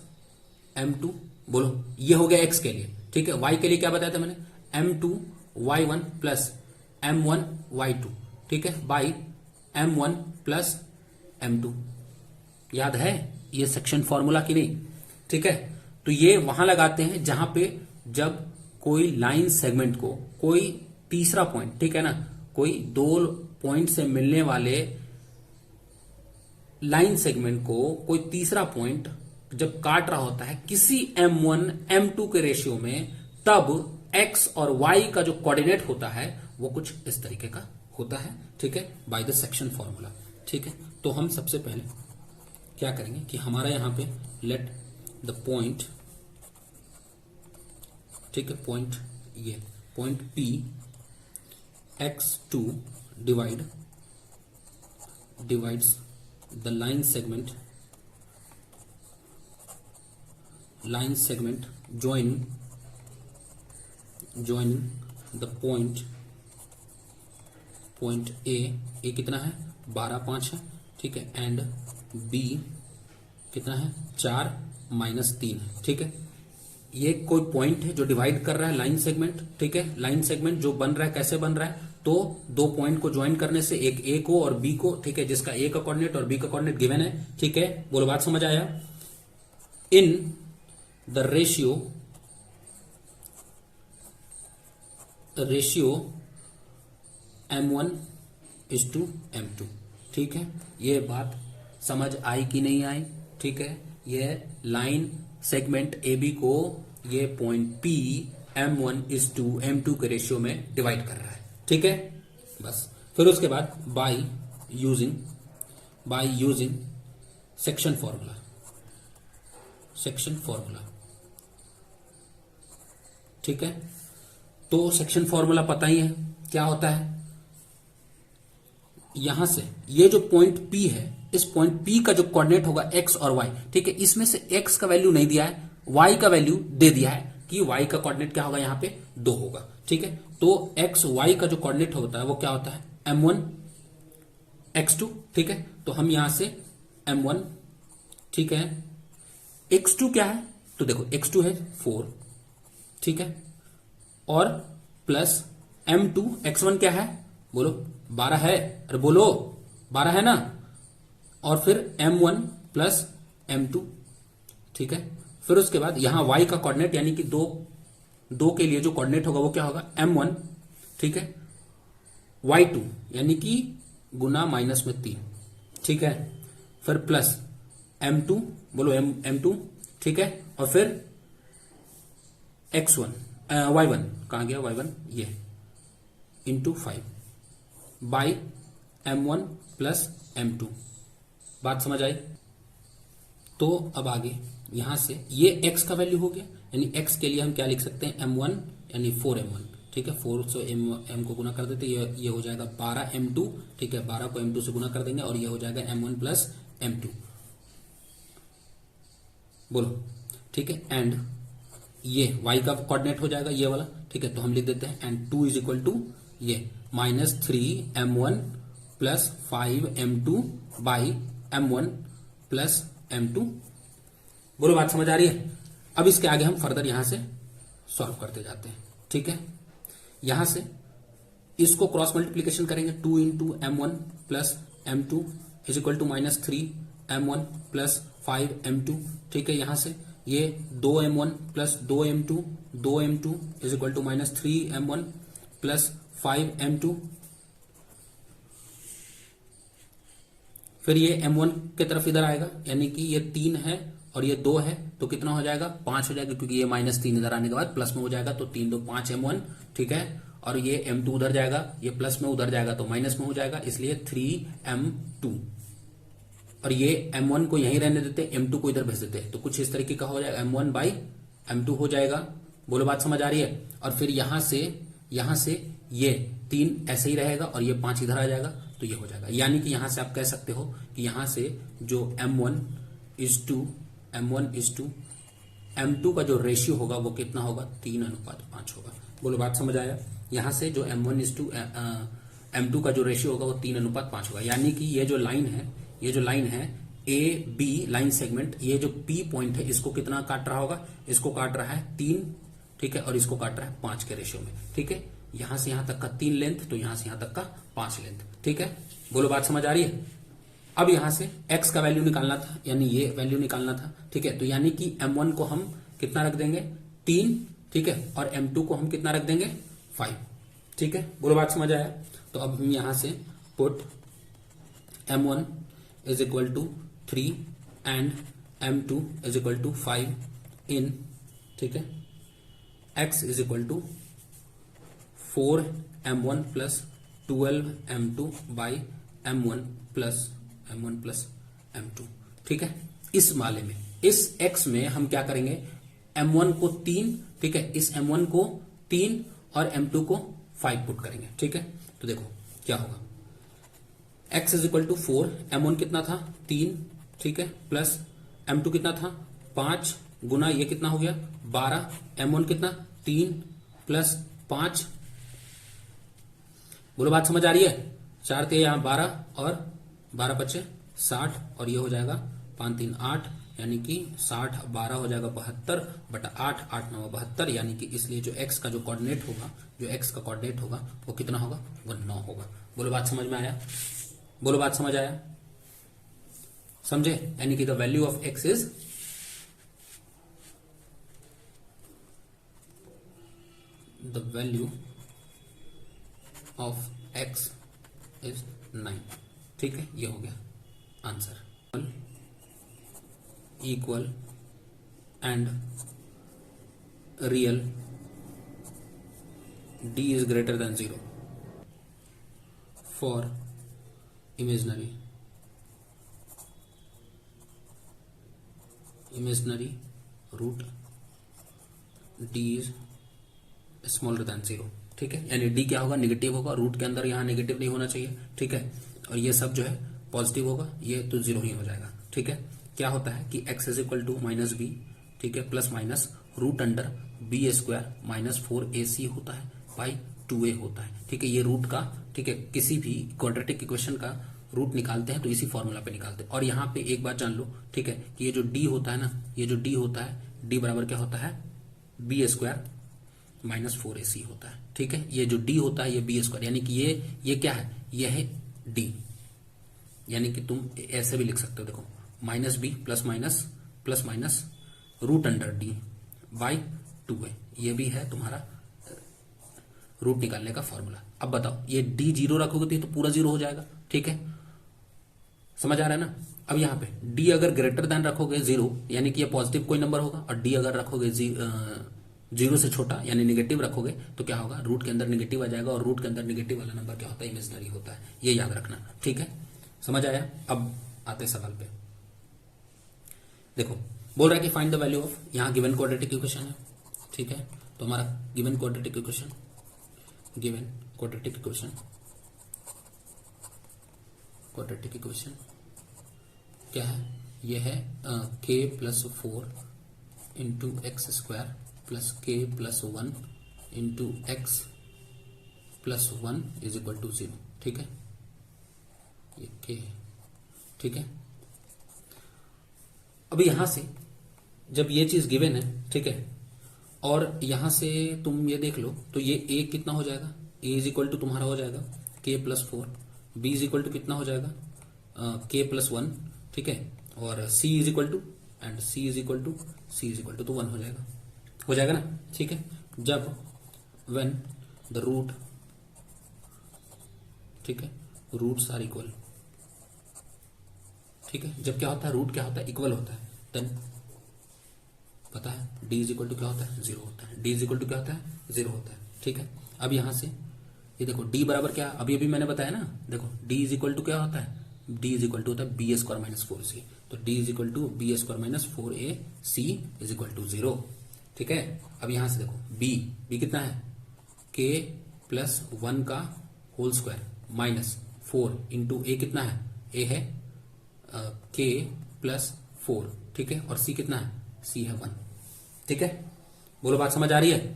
m2। बोलो, ये हो गया x के लिए। ठीक है, y के लिए क्या बताया था मैंने, m2 y1 plus m1 y2। ठीक है, बाई m1 प्लस m2। याद है ये सेक्शन फॉर्मूला की नहीं। ठीक है, तो ये वहां लगाते हैं जहां पे जब कोई लाइन सेगमेंट को कोई तीसरा पॉइंट, ठीक है ना, कोई दो पॉइंट से मिलने वाले लाइन सेगमेंट को कोई तीसरा पॉइंट जब काट रहा होता है किसी m1 m2 के रेशियो में, तब x और y का जो कोऑर्डिनेट होता है वो कुछ इस तरीके का होता है। ठीक है, बाय द सेक्शन फॉर्मूला। ठीक है, तो हम सबसे पहले क्या करेंगे कि हमारा यहां पे लेट द पॉइंट, ठीक है, पॉइंट ये point P x2 divides the line segment joining the point A कितना है 12.5 है। ठीक है, एंड B कितना है 4 - 3 है। ठीक है, ये कोई पॉइंट है जो डिवाइड कर रहा है लाइन सेगमेंट। ठीक है, लाइन सेगमेंट जो बन रहा है कैसे बन रहा है, तो दो पॉइंट को ज्वाइन करने से, एक ए को और बी को। ठीक है, जिसका ए का कोऑर्डिनेट और बी का कोऑर्डिनेट गिवन है। ठीक है, बोलो बात समझ आया। In the ratio m1:m2। ठीक है, ये बात समझ आई कि नहीं आई। ठीक है, ये लाइन सेगमेंट ए बी को ये पॉइंट P m1:m2 के रेशियो में डिवाइड कर रहा है। ठीक है, बस फिर उसके बाद बाय यूजिंग सेक्शन फॉर्मूला। ठीक है, तो सेक्शन फॉर्मूला पता ही है क्या होता है। यहां से ये जो पॉइंट P है, इस पॉइंट P का जो कोऑर्डिनेट होगा x और y। ठीक है, इसमें से x का वैल्यू नहीं दिया है, y का वैल्यू दे दिया है कि y का कोऑर्डिनेट क्या होगा, यहां पे 2 होगा। ठीक है, तो x y का जो कोऑर्डिनेट होता है वो क्या होता है m1 x2। ठीक है, तो हम यहां से m1, ठीक है, x2 क्या है, तो देखो x2 है 4। ठीक है, और प्लस m2 x1 क्या है, बोलो 12 है, अरे बोलो 12 है ना, और फिर m1 प्लस m2। ठीक है, फिर उसके बाद यहां y का कोऑर्डिनेट यानी कि दो के लिए जो कोऑर्डिनेट होगा वो क्या होगा m1। ठीक है, y2 यानी कि गुना माइनस में 3। ठीक है, फिर प्लस m2, बोलो m2। ठीक है, और फिर x1 y1 कहां गया, y1 ये into 5 by m1 plus m2। बात समझ आई। तो अब आगे यहां से ये x का वैल्यू हो गया, यानी x के लिए हम क्या लिख सकते हैं m1 यानी 4m1। ठीक है, 4 से m को गुना कर देते, ये हो जाएगा 12m2। ठीक है, 12 को m2 से गुना कर देंगे और ये हो जाएगा m1 प्लस m2। बोलो, ठीक है, एंड ये y का कोऑर्डिनेट हो जाएगा ये वाला। ठीक है, तो हम लिख देते हैं एंड 2 इज इक्वल टू ये -3m1 plus 5m2 by m1 plus m2। बोलो बात समझ आ रही है। अब इसके आगे हम फर्दर यहां से सॉल्व करते जाते हैं। ठीक है, यहां से इसको क्रॉस मल्टीप्लीकेशन करेंगे, 2 into m1 plus m2 is equal to -3m1 plus 5m2। ठीक है, यहां से ये 2m1 plus 2m2 is equal to -3m1 plus 5m2, फिर ये m1 की तरफ इधर आएगा, यानी कि ये 3 है और ये 2 है, तो कितना हो जाएगा 5 हो जाएगा, क्योंकि ये -3 इधर आने के बाद प्लस में हो जाएगा, तो 3 2 5 m1, ठीक है। और ये m2 उधर जाएगा, ये प्लस में उधर जाएगा तो माइनस में हो जाएगा, इसलिए 3m2। और ये m1 को यहीं रहने देते, m2 को इधर भेज देते, तो कुछ इस तरीके का हो जाएगा, m1/m2 हो जाएगा। बोलो बात समझ आ रही है। और फिर यहां से ये 3 ऐसे ही रहेगा और ये 5 इधर आ जाएगा, तो ये हो जाएगा। यानी कि यहां से आप कह सकते हो कि यहां से जो m1 is to m2 का जो रेशियो होगा वो कितना होगा, 3:5 होगा। बोलो बात समझ आया। यहां से जो m1 is to m2 का जो रेशियो होगा वो 3:5 होगा। यानी कि ये जो लाइन है ए बी लाइन सेगमेंट, ये जो P पॉइंट है इसको कितना काट रहा होगा, इसको काट रहा है 3, ठीक है, और इसको काट रहा है 5 के रेशियो में, ठीक है। यहां से यहां तक का 3 लेंथ, तो यहां से यहां तक का 5 लेंथ, ठीक है। बोलो बात समझ आ रही है। अब यहां से x का वैल्यू निकालना था, यानी ये वैल्यू निकालना था, ठीक है। तो यानी कि m1 को हम कितना रख देंगे 3, ठीक है, और m2 को हम कितना रख देंगे 5, ठीक है। बोलो बात समझ आया। तो अब हम यहां से put m1 is equal to 3 and m2 is equal to 5 इन, ठीक है, x is equal to 4m1 plus 12m2 by m1 plus m2, ठीक है। इस माले में, इस x में हम क्या करेंगे, m1 को 3, ठीक है, इस m1 को 3 और m2 को 5 पुट करेंगे, ठीक है। तो देखो क्या होगा, x is equal to 4, m1 कितना था 3, ठीक है, प्लस m2 कितना था 5, गुना ये कितना हो गया 12, m1 कितना 3 प्लस 5। बोलो बात समझ आ रही है। 4 थे यहां 12 और 12 बचे 60, और ये हो जाएगा 5 3 8, यानी कि 60 12 हो जाएगा 72 बटा 8, 8 9 72, यानी कि इसलिए जो x का जो कोऑर्डिनेट होगा, वो कितना होगा, वो 9 होगा। बोलो बात समझ में आया। बोलो बात समझ आया, समझे। यानी कि the value of x is the value of x is 9, ठीक है। ये हो गया answer. Equal and real d is greater than 0 for imaginary root d is smaller than 0, ठीक है। यानी d क्या होगा, निगेटिव होगा, रूट के अंदर यहाँ निगेटिव नहीं होना चाहिए, ठीक है। और ये सब जो है पॉजिटिव होगा, ये तो 0 ही हो जाएगा, ठीक है। क्या होता है कि x is equal to -b, ठीक है, plus minus root under b square -4ac होता है बाई 2a होता है, ठीक है। ये रूट का, ठीक है, किसी भी क्वाड्रेटिक इक्वेशन का रूट निकालते हैं तो इसी फॉर्मूला पे निकालते हैं। और यहाँ पे एक बात जान लो, ठीक है, कि ये जो d होता है ना, ये जो d होता है, d बराबर क्या होता है b स्क्वायर -4ac होता है, ठीक है। ये जो d होता है ये b स्क्वायर, यानी कि ये क्या है, ये है d, यानी कि तुम ऐसे भी लिख सकते हो, देखो -b plus minus root under d by 2a, ये भी है तुम्हारा रूट निकालने का फॉर्मूला। अब बताओ, ये d 0 रखोगे तो पूरा 0 हो जाएगा, ठीक है, समझ आ रहा है ना। अब यहाँ पे d अगर ग्रेटर देन रखोगे 0, यानी कि ये पॉजिटिव कोई नंबर होगा, और d अगर रखोगे 0 से छोटा यानी नेगेटिव रखोगे तो क्या होगा, रूट के अंदर नेगेटिव आ जाएगा, और रूट के अंदर नेगेटिव वाला नंबर क्या होता है, इमेजिनरी होता है, ये याद रखना, ठीक है, समझ आया। अब आते सवाल पे, देखो बोल रहा है कि फाइंड द वैल्यू ऑफ, यहाँ गिवन क्वाड्रेटिक इक्वेशन है, ठीक है। तो हमारा गिवन क्वाड्रेटिक इक्वेशन क्या है, ये है k plus 4 into x square plus k plus 1 into x plus 1 is equal to 0, ठीक है, ये k है, ठीक है। अब यहां से जब ये चीज गिवन है, ठीक है, और यहां से तुम ये देख लो तो ये a कितना हो जाएगा, a इज इक्वल टू तुम्हारा हो जाएगा k plus 4, b is equal to कितना हो जाएगा k प्लस 1, ठीक है, और c इज इक्वल टू तो 1 हो जाएगा ना, ठीक है। जब when the root ठीक है, रूट्स आर इक्वल, ठीक है। जब क्या होता है, रूट क्या होता है, इक्वल होता है, देन पता है डी इज इक्वल टू क्या होता है, 0 होता है। डी इज इक्वल टू क्या होता है, 0 होता है, ठीक है। अब यहां से ये देखो डी बराबर क्या, अभी मैंने बताया ना, देखो डी इज इक्वल टू क्या होता है, डी इज इक्वल टू होता है बी स्क्वायर माइनस 4c। तो d is equal to b square minus 4ac is equal to 0, ठीक है। अब यहां से देखो बी कितना है, k प्लस 1 का होल स्क्वायर माइनस 4 इंटू ए कितना है, ए है k प्लस 4, ठीक है। और c कितना है, c है 1, ठीक है। बोलो बात समझ आ रही है।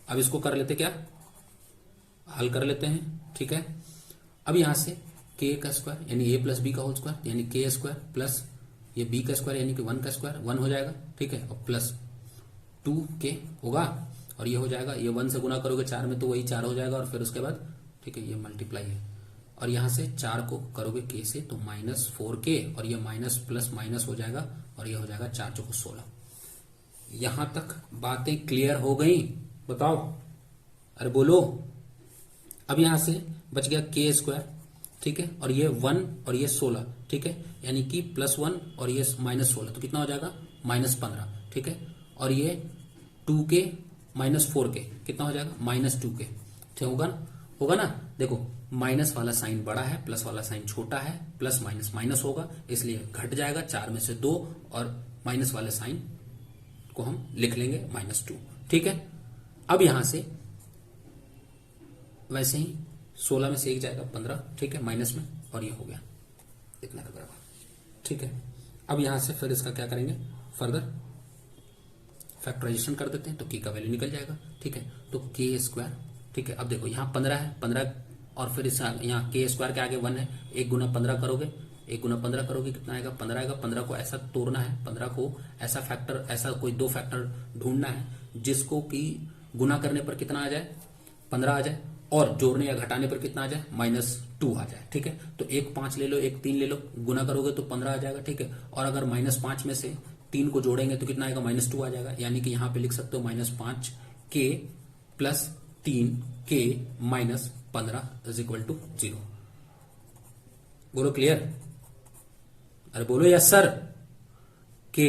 अब इसको कर लेते क्या, हल कर लेते हैं, ठीक है। अब यहां से k का स्क्वायर यानी a प्लस बी का होल स्क्वायर यानी k स्क्वायर प्लस ये b का स्क्वायर यानी कि 1 का स्क्वायर 1 हो जाएगा, ठीक है। और प्लस 2k होगा और ये हो जाएगा, ये 1 से गुना करोगे 4 में तो वही 4 हो जाएगा और फिर उसके बाद, ठीक है, ये मल्टीप्लाई है और यहां से 4 को करोगे k से तो माइनस 4k और ये माइनस प्लस माइनस हो जाएगा और ये हो जाएगा 4 चौको 16। यहां तक बातें क्लियर हो गई, बताओ, अरे बोलो। अब यहां से बच गया k स्क्वायर, ठीक है, और ये 1 और ये 16, ठीक है, यानी कि प्लस 1 और ये माइनस 16 तो कितना हो जाएगा, माइनस 15, ठीक है। और ये 2k माइनस 4k कितना हो जाएगा, माइनस 2k, ठीक होगा ना। देखो माइनस वाला साइन बड़ा है, प्लस वाला साइन छोटा है, प्लस माइनस माइनस होगा इसलिए घट जाएगा, 4 में से 2 और माइनस वाले साइन को हम लिख लेंगे -2, ठीक है। अब यहां से वैसे ही 16 में से 1 जाएगा 15, ठीक है, माइनस में, और ये हो गया इतना के बराबर, ठीक है। अब यहां से फिर इसका क्या करेंगे, फर्दर फैक्टराइजेशन कर देते हैं तो k का वैल्यू निकल जाएगा, ठीक है। तो k स्क्वायर, ठीक है। अब देखो यहाँ 15 है, 15 और फिर इस यहाँ k स्क्वायर के आगे 1 है, 1 गुना 15 करोगे, 1 गुना 15 करोगे कितना आएगा, 15 आएगा। 15 को ऐसा तोड़ना है, 15 को ऐसा फैक्टर, ऐसा कोई 2 फैक्टर ढूंढना है जिसको कि गुना करने पर कितना आ जाए, 15 आ जाए, और जोड़ने या घटाने पर कितना आ जाए, -2 आ जाए, ठीक है। तो एक 5 ले लो, एक 3 ले लो, गुना करोगे तो 15 आ जाएगा, ठीक है। और अगर -5 में से 3 को जोड़ेंगे तो कितना आएगा, -2 आ जाएगा। यानी कि यहां पे लिख सकते हो -5k plus 3k minus 15 is equal to 0। बोलो क्लियर, अरे बोलो यस सर, k,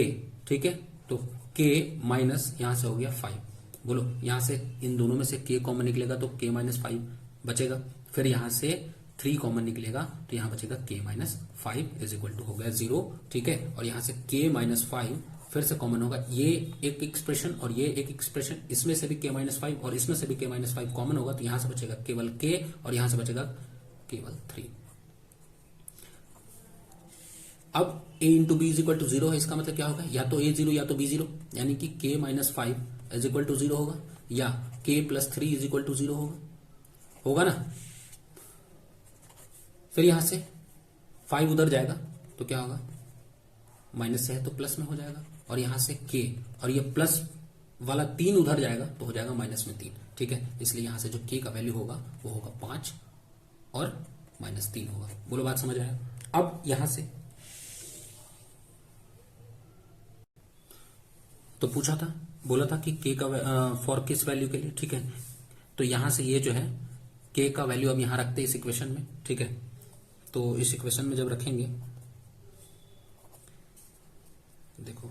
ठीक है। तो k माइनस यहां से हो गया 5, बोलो यहां से इन दोनों में से k कॉमन निकलेगा तो k माइनस 5 बचेगा, फिर यहां से 3 कॉमन निकलेगा तो यहां बचेगा k minus 5 is equal to हो गया 0, ठीक है। और यहां से k माइनस 5 फिर से कॉमन होगा, ये एक एक्सप्रेशन और ये एक एक्सप्रेशन, इसमें से भी k माइनस 5 और इसमें से भी k माइनस 5 कॉमन होगा तो यहां से बचेगा केवल k और यहां से बचेगा केवल 3। अब a into b is equal to 0 है, इसका मतलब क्या होगा, या तो a 0 या तो b 0, यानी कि k minus 5 is equal to 0 होगा या k plus 3 is equal to 0 होगा ना। फिर यहां से 5 उधर जाएगा तो क्या होगा, माइनस से है तो प्लस में हो जाएगा, और यहां से k और ये प्लस वाला 3 उधर जाएगा तो हो जाएगा माइनस में 3, ठीक है। इसलिए यहां से जो k का वैल्यू होगा वो होगा 5 और -3 होगा। बोलो बात समझ आया। अब यहां से तो पूछा था, बोला था कि k का फॉर किस वैल्यू के लिए, ठीक है। तो यहां से ये जो है k का वैल्यू अब यहां रखते हैं इस इक्वेशन में, ठीक है। तो इस इक्वेशन में जब रखेंगे, देखो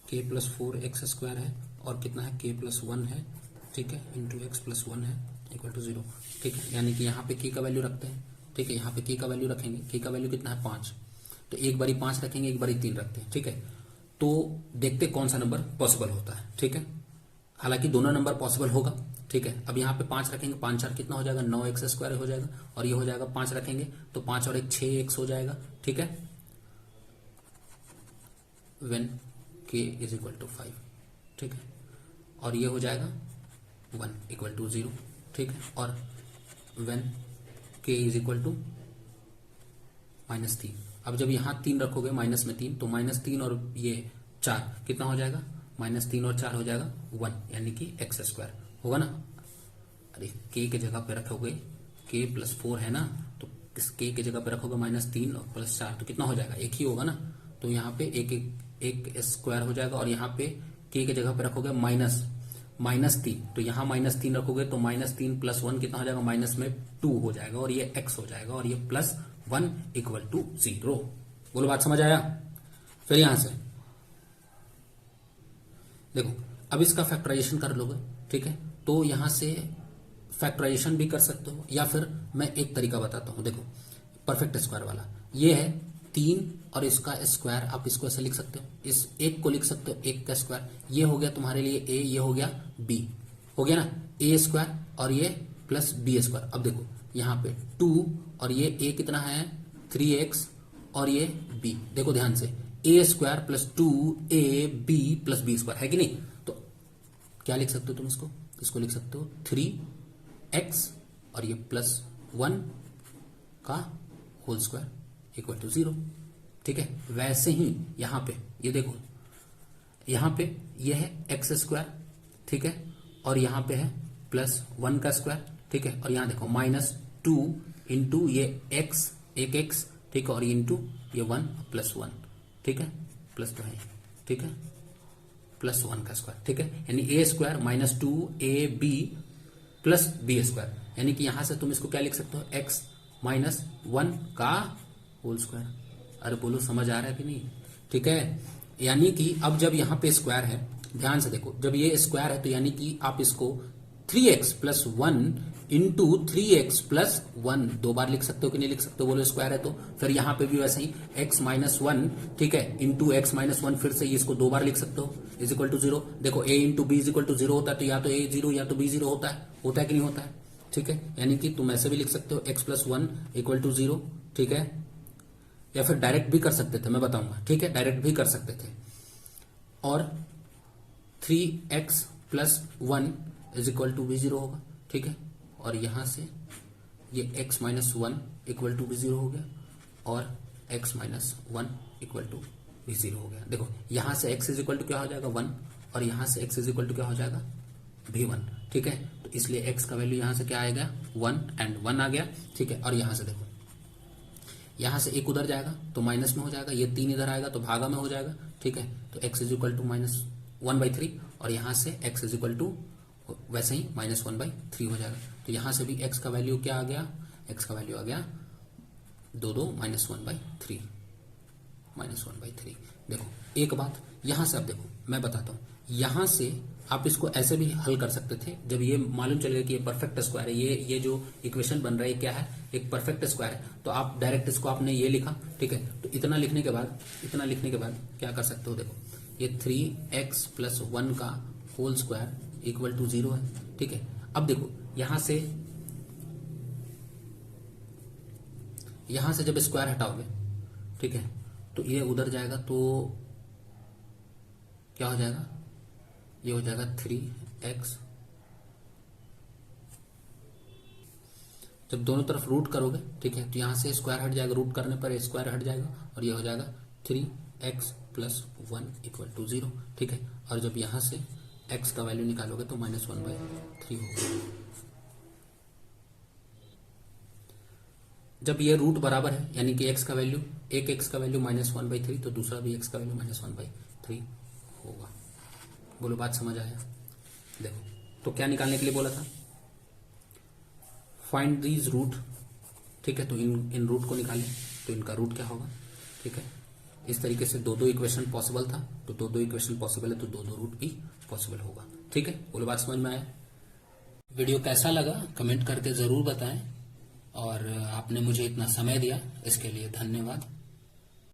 k प्लस 4x स्क्वायर है और कितना है k प्लस 1 है, ठीक है, इंटू एक्स प्लस 1 है इक्वल टू 0, ठीक है। यानी कि यहाँ पे k का वैल्यू रखते हैं, ठीक है। यहाँ पे k का वैल्यू रखेंगे, k का वैल्यू कितना है 5, तो एक बारी 5 रखेंगे, एक बारी 3 रखते हैं, ठीक है। तो देखते कौन सा नंबर पॉसिबल होता है, ठीक है। हालांकि दोनों नंबर पॉसिबल होगा, ठीक है। अब यहाँ पे 5 रखेंगे, 5 4 कितना हो जाएगा, 9x स्क्वायर हो जाएगा, और ये हो जाएगा 5 रखेंगे तो 5 और 1 6x हो जाएगा, ठीक है। When k is equal to 5, ठीक है, और ये हो जाएगा 1 इक्वल टू 0, ठीक है। और when k is equal to -3, अब जब यहाँ 3 रखोगे माइनस में 3 तो -3 और ये 4 कितना हो जाएगा, -3 और 4 हो जाएगा 1, यानी कि x स्क्वायर होगा ना। अरे k के जगह पे रखोगे, k प्लस 4 है ना, तो इस k के जगह पे रखोगे -3 और प्लस 4 तो कितना हो जाएगा, एक ही होगा ना। तो यहाँ पे एक स्क्वायर हो जाएगा, और यहाँ पे k के जगह पे रखोगे -3, तो यहां -3 रखोगे तो -3 + 1 कितना हो जाएगा, माइनस में 2 हो जाएगा और ये x हो जाएगा और ये +1 = 0। बोलो बात समझ आया। फिर यहां से देखो, अब इसका फैक्टराइजेशन कर लोगे, ठीक है, तो यहां से फैक्टराइजेशन भी कर सकते हो या फिर मैं एक तरीका बताता हूं। देखो परफेक्ट स्क्वायर वाला ये है 3 और इसका स्क्वायर, आप इसको ऐसे लिख सकते हो, इस एक को लिख सकते हो 1 का स्क्वायर, ये हो गया तुम्हारे लिए a, ये हो गया b, हो गया ना, a² और ये प्लस b²। अब देखो यहाँ पे 2 और ये a कितना है 3x और ये b, देखो ध्यान से a² + 2ab + b² है कि नहीं। तो क्या लिख सकते हो तुम इसको लिख सकते हो 3x और ये +1 का होल स्क्वायर = 0, ठीक है। वैसे ही यहां पे ये देखो, यहां पे ये है x², ठीक है, और यहां पे है +1 का स्क्वायर, ठीक है, और यहां देखो -2 इंटू ये x, एक x, ठीक है, और इंटू ये 1 +1, ठीक है, प्लस तो है, ठीक है, +1 का स्क्वायर, ठीक है, यानी a² - 2ab + b², यानी कि यहां से तुम इसको क्या लिख सकते हो, x - 1 का होल स्क्वायर। अरे बोलो समझ आ रहा है कि नहीं, ठीक है। यानी कि अब जब यहाँ पे स्क्वायर है, ध्यान से देखो, जब ये स्क्वायर है तो यानी कि आप इसको 3x + 1 इंटू 3x + 1 दो बार लिख सकते हो कि नहीं लिख सकते हो, बोलो स्क्वायर है तो। फिर यहाँ पे भी वैसे ही x - 1, ठीक है, इंटू x - 1 फिर से इसको दो बार लिख सकते हो = 0। देखो a × b = 0 होता है, तो या तो a 0 या तो b 0 होता है कि नहीं होता है, ठीक है। यानी कि तुम ऐसे भी लिख सकते हो x + 1 = 0, ठीक है, या फिर डायरेक्ट भी कर सकते थे, मैं बताऊंगा, ठीक है, डायरेक्ट भी कर सकते थे। और 3x + 1 = b0 होगा, ठीक है, और यहां से ये x - 1 = b0 हो गया और x - 1 = b0 हो गया। देखो यहां से x = क्या हो जाएगा 1 और यहां से x = क्या हो जाएगा b1, ठीक है। तो इसलिए x का वैल्यू यहां से क्या आएगा 1 एंड 1 आ गया, ठीक है। और यहां से देखो, यहां से एक उधर जाएगा तो माइनस में हो जाएगा, ये 3 इधर आएगा तो भागा में हो जाएगा, ठीक है। तो x = -1/3 और यहां से x = वैसे ही -1/3 हो जाएगा। तो यहां से भी x का वैल्यू क्या आ गया, x का वैल्यू आ गया 2 -1/3, -1/3। देखो एक बात यहां से, अब देखो मैं बताता हूं, यहां से आप इसको ऐसे भी हल कर सकते थे। जब ये मालूम चलेगा कि ये परफेक्ट स्क्वायर है, ये जो इक्वेशन बन रहा है क्या है, एक परफेक्ट स्क्वायर है, तो आप डायरेक्ट इसको आपने ये लिखा, ठीक है। तो इतना लिखने के बाद क्या कर सकते हो, देखो ये 3x + 1 का होल स्क्वायर = 0 है, ठीक है। अब देखो यहां से जब स्क्वायर हटाओगे, ठीक है, तो ये उधर जाएगा तो क्या हो जाएगा, ये हो जाएगा 3x, जब दोनों तरफ रूट करोगे, ठीक है, तो यहां से स्क्वायर हट जाएगा, रूट करने पर स्क्वायर हट जाएगा और ये हो जाएगा 3x + 1 = 0, ठीक है। और जब यहां से x का वैल्यू निकालोगे तो -1/3 होगा। जब ये रूट बराबर है, यानी कि x का वैल्यू, एक x का वैल्यू -1/3 तो दूसरा भी x का वैल्यू -1/3 होगा। बोलो बात समझ आया। देखो तो क्या निकालने के लिए बोला था, फाइंड दीज रूट, ठीक है, तो इन रूट को निकालें तो इनका रूट क्या होगा, ठीक है। इस तरीके से 2 इक्वेशन पॉसिबल था, तो 2 इक्वेशन पॉसिबल है तो 2 रूट भी पॉसिबल होगा, ठीक है। बोलो बात समझ में आया। वीडियो कैसा लगा कमेंट करके जरूर बताएं और आपने मुझे इतना समय दिया इसके लिए धन्यवाद।